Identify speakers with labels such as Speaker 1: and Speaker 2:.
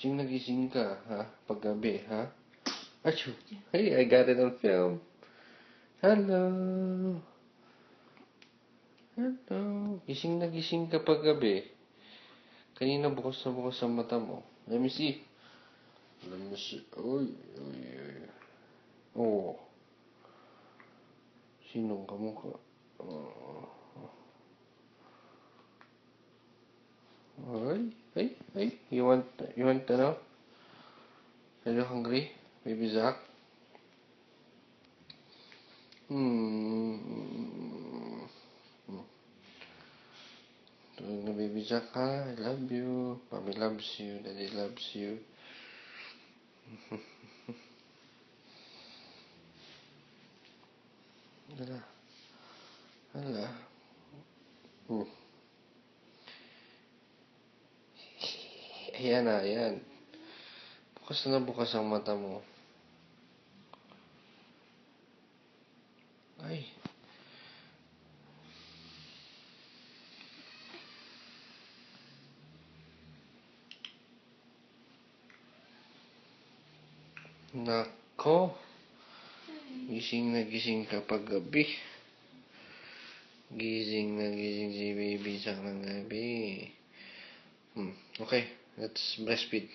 Speaker 1: Gising na gising ka, ha? Paggabi, ha? Achoo! Hey, I got it on film. Hello! Hello! Gising na gising ka paggabi. Kanina bukas na bukas ang mata mo. Let me see. Let me see. Uy, uy, uy. Oh. Sinong kamukha? Hey, you want to know? Are you hungry, baby Zach? Tulog na baby Zach, ha? I love you. Mommy loves you. Daddy loves you. Hala. Ayan na, ayan. Bukas na bukas ang mata mo. Ay. Nako. Gising na gising kapag gabi. Gising na gising si baby sa gabi. Okay, let's breastfeed.